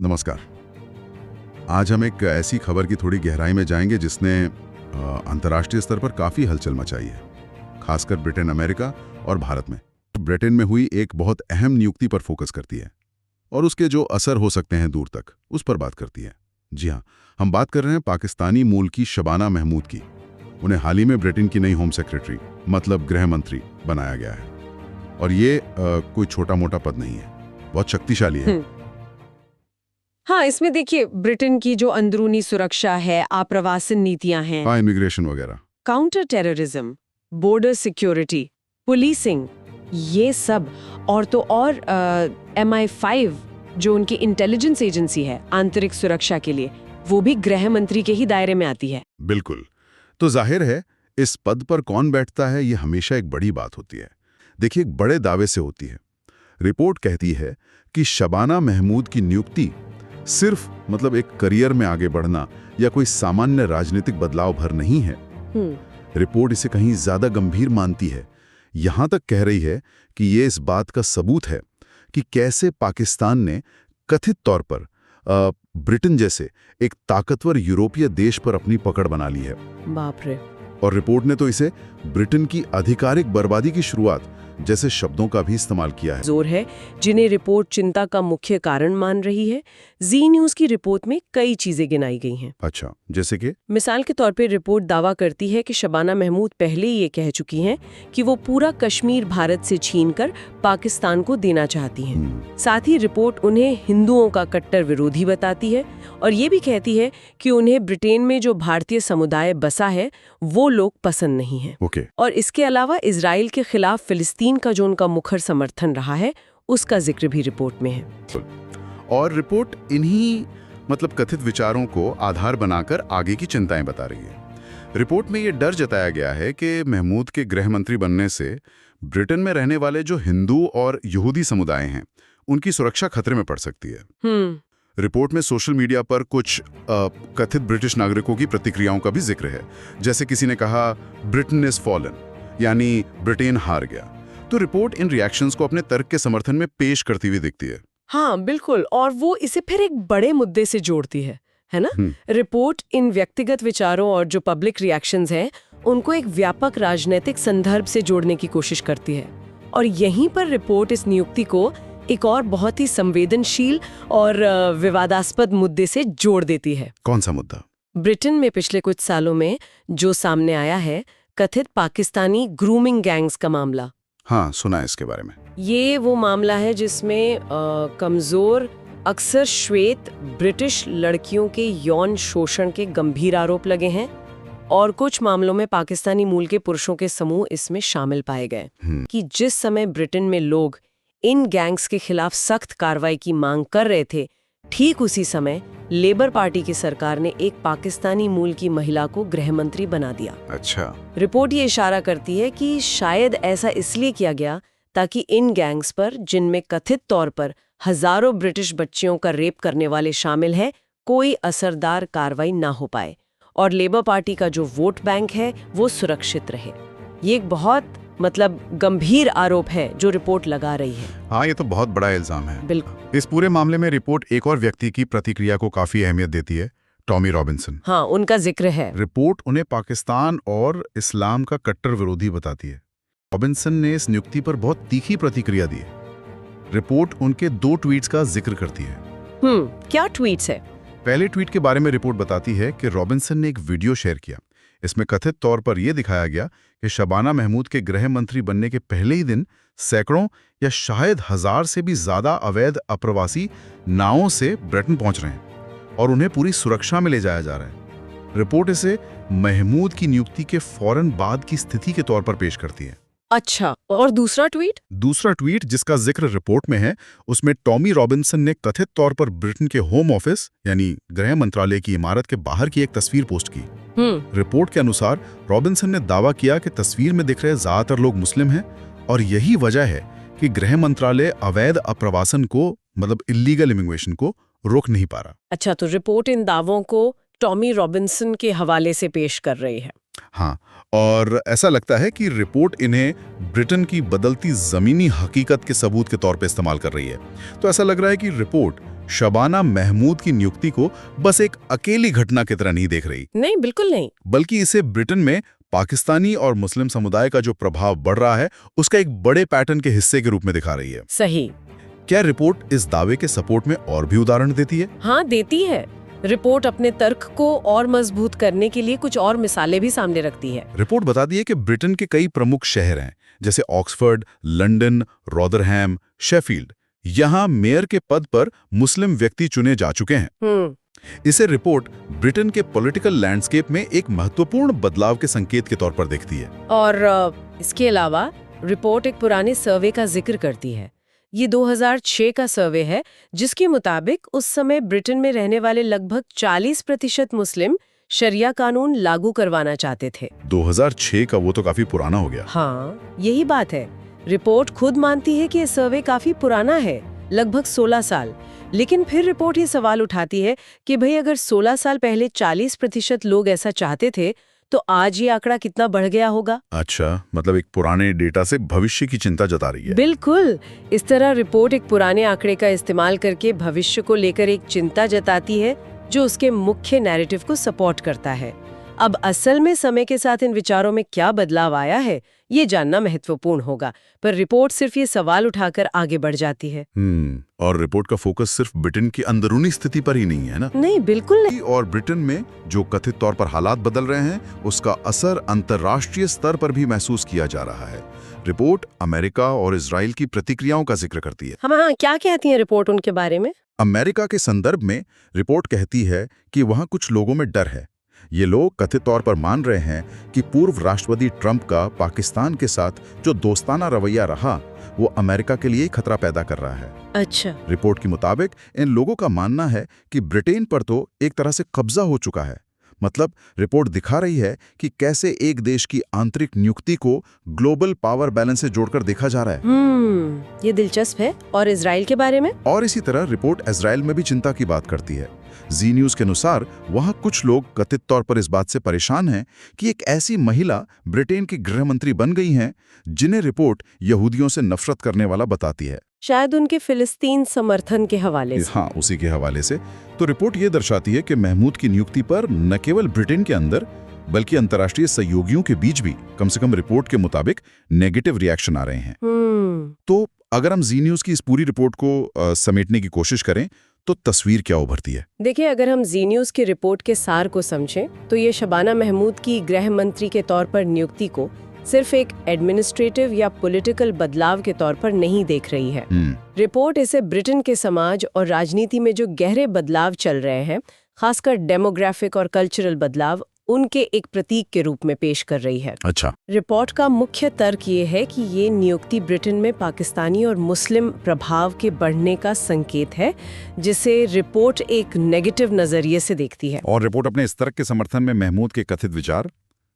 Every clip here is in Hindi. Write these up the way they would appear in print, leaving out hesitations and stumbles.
नमस्कार। आज हम एक ऐसी खबर की थोड़ी गहराई में जाएंगे जिसने अंतर्राष्ट्रीय स्तर पर काफ़ी हलचल मचाई है, खासकर ब्रिटेन, अमेरिका और भारत में। ब्रिटेन में हुई एक बहुत अहम नियुक्ति पर फोकस करती है और उसके जो असर हो सकते हैं दूर तक, उस पर बात करती है। जी हाँ, हम बात कर रहे हैं पाकिस्तानी मूल की शबाना महमूद की। उन्हें हाल ही में ब्रिटेन की नई होम सेक्रेटरी, मतलब गृह मंत्री बनाया गया है। और ये कोई छोटा मोटा पद नहीं है, बहुत शक्तिशाली है। हाँ, इसमें देखिए ब्रिटेन की जो अंदरूनी सुरक्षा है, आप्रवासन नीतियां हैं, हाँ, इमिग्रेशन वगैरह, counter terrorism, border security, policing, ये सब और तो और MI5 जो उनकी इंटेलिजेंस एजेंसी है आंतरिक सुरक्षा के लिए, वो भी गृह मंत्री के ही दायरे में आती है। बिल्कुल। तो जाहिर है इस पद पर कौन बैठता है, ये हमेशा एक बड़ी बात होती है। देखिए, एक बड़े दावे से होती है। रिपोर्ट कहती है कि शबाना महमूद की नियुक्ति सिर्फ एक करियर में आगे बढ़ना या कोई सामान्य राजनीतिक बदलाव भर नहीं है। रिपोर्ट इसे कहीं ज्यादा गंभीर मानती है। यहां तक कह रही है कि ये इस बात का सबूत है कि कैसे पाकिस्तान ने कथित तौर पर ब्रिटेन जैसे एक ताकतवर यूरोपीय देश पर अपनी पकड़ बना ली है। बाप रे। और रिपोर्ट ने तो इसे ब्रिटेन की आधिकारिक बर्बादी की शुरुआत जैसे शब्दों का भी इस्तेमाल किया है। जोर है जिन्हें रिपोर्ट चिंता का मुख्य कारण मान रही है। जी न्यूज की रिपोर्ट में कई चीजें गिनाई गई हैं। अच्छा, जैसे कि मिसाल के तौर पे रिपोर्ट दावा करती है कि शबाना महमूद पहले ही ये कह चुकी हैं कि वो पूरा कश्मीर भारत से छीनकर पाकिस्तान को देना चाहती हैं। साथ ही रिपोर्ट उन्हें हिंदुओं का कट्टर विरोधी बताती है और ये भी कहती है कि उन्हें ब्रिटेन में जो भारतीय समुदाय बसा है वो लोग पसंद नहीं है। और इसके अलावा इजराइल के खिलाफ फिलिस्तीन का जो उनका मुखर समर्थन रहा है उसका जिक्र भी रिपोर्ट में है। और रिपोर्ट इन्हीं कथित विचारों को आधार बनाकर आगे की चिंताएं बता रही है। रिपोर्ट में ये डर जताया गया है कि महमूद के गृह मंत्री बनने से ब्रिटेन में रहने वाले जो हिंदू और यहूदी समुदाय हैं उनकी सुरक्षा खतरे में पड़ सकती है। रिपोर्ट में सोशल मीडिया पर कुछ कथित ब्रिटिश नागरिकों की प्रतिक्रियाओं का भी जिक्र है। जैसे किसी ने कहा ब्रिटेन इज फॉलन, यानी ब्रिटेन हार गया। तो रिपोर्ट इन रिएक्शंस को अपने तर्क के समर्थन में पेश करती हुई दिखती है। हाँ बिल्कुल, और वो इसे फिर एक बड़े मुद्दे से जोड़ती है ना? रिपोर्ट इन व्यक्तिगत विचारों और जो पब्लिक रिएक्शंस हैं उनको एक व्यापक राजनीतिक संदर्भ से जोड़ने की कोशिश करती है। और यहीं पर रिपोर्ट इस नियुक्ति को एक और बहुत ही संवेदनशील और विवादास्पद मुद्दे से जोड़ देती है। कौन सा मुद्दा? ब्रिटेन में पिछले कुछ सालों में जो सामने आया है कथित पाकिस्तानी ग्रूमिंग गैंग्स का मामला। हाँ, सुना है इसके बारे में। ये वो मामला है जिसमें कमजोर, अक्सर श्वेत ब्रिटिश लड़कियों के यौन शोषण के गंभीर आरोप लगे हैं और कुछ मामलों में पाकिस्तानी मूल के पुरुषों के समूह इसमें शामिल पाए गए। कि जिस समय ब्रिटेन में लोग इन गैंग्स के खिलाफ सख्त कार्रवाई की मांग कर रहे थे, ठीक उसी समय लेबर पार्टी की सरकार ने एक पाकिस्तानी मूल की महिला को गृह मंत्री बना दिया। अच्छा। रिपोर्ट ये इशारा करती है कि शायद ऐसा इसलिए किया गया ताकि इन गैंग्स पर, जिनमें कथित तौर पर हजारों ब्रिटिश बच्चियों का रेप करने वाले शामिल हैं, कोई असरदार कार्रवाई ना हो पाए और लेबर पार्टी का जो वोट बैंक है वो सुरक्षित रहे। ये एक बहुत गंभीर आरोप है जो रिपोर्ट लगा रही है। हाँ, ये तो बहुत बड़ा इल्जाम है। बिल्कुल। इस पूरे मामले में रिपोर्ट एक और व्यक्ति की प्रतिक्रिया को काफी अहमियत देती है, टॉमी रॉबिन्सन। हाँ, उनका जिक्र है। रिपोर्ट उन्हें पाकिस्तान और इस्लाम का कट्टर विरोधी बताती है। रॉबिन्सन ने इस नियुक्ति पर बहुत तीखी प्रतिक्रिया दी है। रिपोर्ट उनके 2 ट्वीट्स का जिक्र करती है। क्या ट्वीट्स है? पहले ट्वीट के बारे में रिपोर्ट बताती है कि रॉबिन्सन ने एक वीडियो शेयर किया। इसमें कथित तौर पर यह दिखाया गया कि शबाना महमूद के गृह मंत्री बनने के पहले ही दिन सैकड़ों या शायद 1000 से भी ज्यादा अवैध अप्रवासी नावों से ब्रिटेन पहुंच रहे हैं और उन्हें पूरी सुरक्षा में ले जाया जा रहा है। रिपोर्ट इसे महमूद की नियुक्ति के फौरन बाद की स्थिति के तौर पर पेश करती है। अच्छा, और दूसरा ट्वीट जिसका जिक्र रिपोर्ट में है, उसमें टॉमी रॉबिन्सन ने कथित तौर पर ब्रिटेन के होम ऑफिस यानी गृह मंत्रालय की इमारत के बाहर की एक तस्वीर पोस्ट की। रिपोर्ट के अनुसार रॉबिन्सन ने दावा किया कि तस्वीर में दिख रहे ज्यादातर लोग मुस्लिम हैं और यही वजह है कि गृह मंत्रालय अवैध अप्रवासन को, इलीगल इमिग्रेशन को रोक नहीं पा रहा। अच्छा, तो रिपोर्ट इन दावों को टॉमी रॉबिन्सन के हवाले से पेश कर रही है। हाँ, और ऐसा लगता है कि रिपोर्ट इन्हें ब्रिटेन की बदलती जमीनी हकीकत के सबूत के तौर पे इस्तेमाल कर रही है। तो ऐसा लग रहा है कि रिपोर्ट शबाना महमूद की नियुक्ति को बस एक अकेली घटना की तरह नहीं देख रही, नहीं, बिल्कुल नहीं। बल्कि इसे ब्रिटेन में पाकिस्तानी और मुस्लिम समुदाय का जो प्रभाव बढ़ रहा है उसका एक बड़े पैटर्न के हिस्से के रूप में दिखा रही है। सही। क्या रिपोर्ट इस दावे के सपोर्ट में और भी उदाहरण देती है? हाँ, देती है। रिपोर्ट अपने तर्क को और मजबूत करने के लिए कुछ और मिसालें भी सामने रखती है। रिपोर्ट बताती है कि ब्रिटेन के कई प्रमुख शहर हैं, जैसे ऑक्सफोर्ड, लंदन, रॉदरहैम, शेफील्ड। यहाँ मेयर के पद पर मुस्लिम व्यक्ति चुने जा चुके हैं। इसे रिपोर्ट ब्रिटेन के पॉलिटिकल लैंडस्केप में एक महत्वपूर्ण बदलाव के संकेत के तौर पर देखती है। और इसके अलावा रिपोर्ट एक पुराने सर्वे का जिक्र करती है। ये 2006 का सर्वे है, जिसके मुताबिक उस समय ब्रिटेन में रहने वाले लगभग 40% मुस्लिम शरिया कानून लागू करवाना चाहते थे। 2006 का वो तो काफी पुराना हो गया। हाँ, यही बात है। रिपोर्ट खुद मानती है कि ये सर्वे काफी पुराना है, लगभग 16 साल। लेकिन फिर रिपोर्ट ये सवाल उठाती है कि भाई अगर 16 साल पहले 40% लोग ऐसा चाहते थे, तो आज ये आंकड़ा कितना बढ़ गया होगा। अच्छा, मतलब एक पुराने डेटा से भविष्य की चिंता जता रही है। बिल्कुल। इस तरह रिपोर्ट एक पुराने आंकड़े का इस्तेमाल करके भविष्य को लेकर एक चिंता जताती है, जो उसके मुख्य नैरेटिव को सपोर्ट करता है। अब असल में समय के साथ इन विचारों में क्या बदलाव आया है, ये जानना महत्वपूर्ण होगा, पर रिपोर्ट सिर्फ ये सवाल उठाकर आगे बढ़ जाती है। और रिपोर्ट का फोकस सिर्फ ब्रिटेन की अंदरूनी स्थिति पर ही नहीं है ना? नहीं, बिल्कुल नहीं। और ब्रिटेन में जो कथित तौर पर हालात बदल रहे हैं, उसका असर अंतर्राष्ट्रीय स्तर पर भी महसूस किया जा रहा है। रिपोर्ट अमेरिका और इजराइल की प्रतिक्रियाओं का जिक्र करती है। हाँ, क्या कहती है रिपोर्ट उनके बारे में? अमेरिका के संदर्भ में रिपोर्ट कहती है कि वहां कुछ लोगों में डर है। ये लोग कथित तौर पर मान रहे हैं कि पूर्व राष्ट्रपति ट्रंप का पाकिस्तान के साथ जो दोस्ताना रवैया रहा, वो अमेरिका के लिए खतरा पैदा कर रहा है। अच्छा। रिपोर्ट के मुताबिक इन लोगों का मानना है कि ब्रिटेन पर तो एक तरह से कब्जा हो चुका है। मतलब रिपोर्ट दिखा रही है कि कैसे एक देश की आंतरिक नियुक्ति को ग्लोबल पावर बैलेंस से जोड़कर देखा जा रहा है। ये दिलचस्प है। और इजराइल के बारे में? और इसी तरह रिपोर्ट इजराइल में भी चिंता की बात करती है। जी न्यूज के अनुसार वहां कुछ लोग कथित तौर पर इस बात से परेशान हैं कि एक ऐसी महिला ब्रिटेन की गृह मंत्री बन गई हैं, जिन्हें रिपोर्ट यहूदियों से नफरत करने वाला बताती है। शायद उनके फिलिस्तीन समर्थन के हवाले से। हाँ, उसी के हवाले से। तो रिपोर्ट ये दर्शाती है कि महमूद की नियुक्ति पर न केवल ब्रिटेन के अंदर बल्कि अंतर्राष्ट्रीय सहयोगियों के बीच भी कम से कम रिपोर्ट के मुताबिक नेगेटिव रिएक्शन आ रहे हैं। तो अगर हम जी न्यूज की इस पूरी रिपोर्ट को समेटने की कोशिश करें तो तस्वीर क्या उभरती है? देखिए, अगर हम जी न्यूज की रिपोर्ट के सार को समझें तो ये शबाना महमूद की गृह मंत्री के तौर पर नियुक्ति को सिर्फ एक एडमिनिस्ट्रेटिव या पॉलिटिकल बदलाव के तौर पर नहीं देख रही है। रिपोर्ट इसे ब्रिटेन के समाज और राजनीति में जो गहरे बदलाव चल रहे हैं, खासकर डेमोग्राफिक और कल्चरल बदलाव, उनके एक प्रतीक के रूप में पेश कर रही है। अच्छा। रिपोर्ट का मुख्य तर्क ये है कि ये नियुक्ति ब्रिटेन में पाकिस्तानी और मुस्लिम प्रभाव के बढ़ने का संकेत है, जिसे रिपोर्ट एक नेगेटिव नजरिए से देखती है। और रिपोर्ट अपने इस तर्क के समर्थन में महमूद के कथित विचार,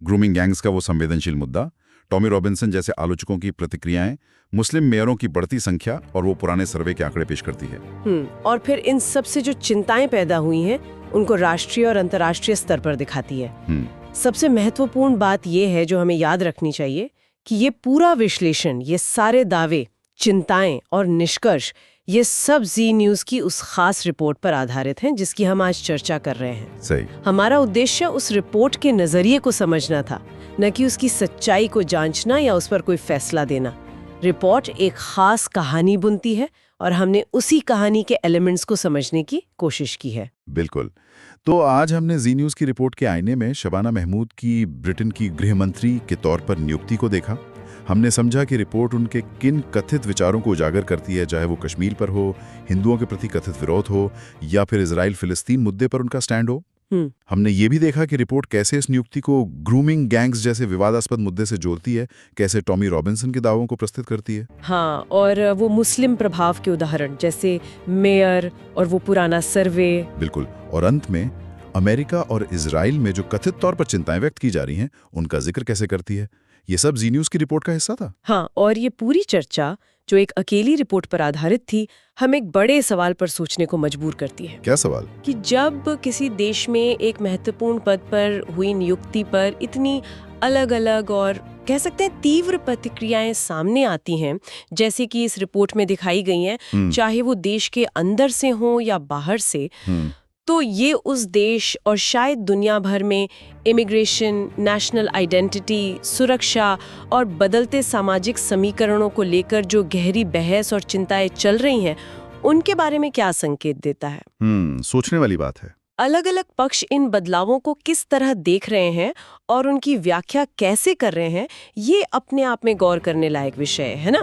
ग्रूमिंग गैंग्स का वो संवेदनशील मुद्दा, टॉमी रॉबिन्सन जैसे आलोचकों की प्रतिक्रियाएं, मुस्लिम मेयरों की बढ़ती संख्या और वो पुराने सर्वे के आंकड़े पेश करती है। और फिर इन सब से जो चिंताएं पैदा हुई हैं, उनको राष्ट्रीय और अंतर्राष्ट्रीय स्तर पर दिखाती है। सबसे महत्वपूर्ण बात यह है जो हमें याद रखनी चाहिए कि ये पूरा विश्लेषण, ये सारे दावे, चिंताएं और निष्कर्ष, ये सब जी न्यूज की उस खास रिपोर्ट पर आधारित हैं जिसकी हम आज चर्चा कर रहे हैं। सही। हमारा उद्देश्य उस रिपोर्ट के नजरिए को समझना था, न कि उसकी सच्चाई को जांचना या उस पर कोई फैसला देना। रिपोर्ट एक खास कहानी बुनती है और हमने उसी कहानी के एलिमेंट्स को समझने की कोशिश की है। बिल्कुल। तो आज हमने जी न्यूज की रिपोर्ट के आईने में शबाना महमूद की ब्रिटेन की गृह मंत्री के तौर पर नियुक्ति को देखा। हमने समझा कि रिपोर्ट उनके किन कथित विचारों को उजागर करती है, चाहे वो कश्मीर पर हो, हिंदुओं के प्रति कथित विरोध हो, या फिर इजराइल फिलिस्तीन मुद्दे पर उनका स्टैंड हो। हमने ये भी देखा कि रिपोर्ट कैसे इस नियुक्ति को ग्रूमिंग गैंग्स जैसे विवादास्पद मुद्दे से जोड़ती है, कैसे टॉमी रॉबिन्सन के दावों को प्रस्तुत करती है। हाँ, और वो मुस्लिम प्रभाव के उदाहरण जैसे मेयर और वो पुराना सर्वे। बिल्कुल। और अंत में अमेरिका और इजराइल में जो कथित तौर पर चिंताएं व्यक्त की जा रही हैं, उनका जिक्र कैसे करती है। ये सब जी न्यूज की रिपोर्ट का हिस्सा था। हाँ, और ये पूरी चर्चा जो एक अकेली रिपोर्ट पर आधारित थी, हम एक बड़े सवाल पर सोचने को मजबूर करती है। क्या सवाल? कि जब किसी देश में एक महत्वपूर्ण पद पर हुई नियुक्ति पर इतनी अलग अलग और कह सकते हैं तीव्र प्रतिक्रियाएं सामने आती हैं, जैसे कि इस रिपोर्ट में दिखाई गई हैं, चाहे वो देश के अंदर से हो या बाहर से, तो ये उस देश और शायद दुनिया भर में इमिग्रेशन, नेशनल आइडेंटिटी, सुरक्षा और बदलते सामाजिक समीकरणों को लेकर जो गहरी बहस और चिंताएं चल रही हैं, उनके बारे में क्या संकेत देता है? सोचने वाली बात है। अलग अलग पक्ष इन बदलावों को किस तरह देख रहे हैं और उनकी व्याख्या कैसे कर रहे हैं, ये अपने आप में गौर करने लायक विषय है ना?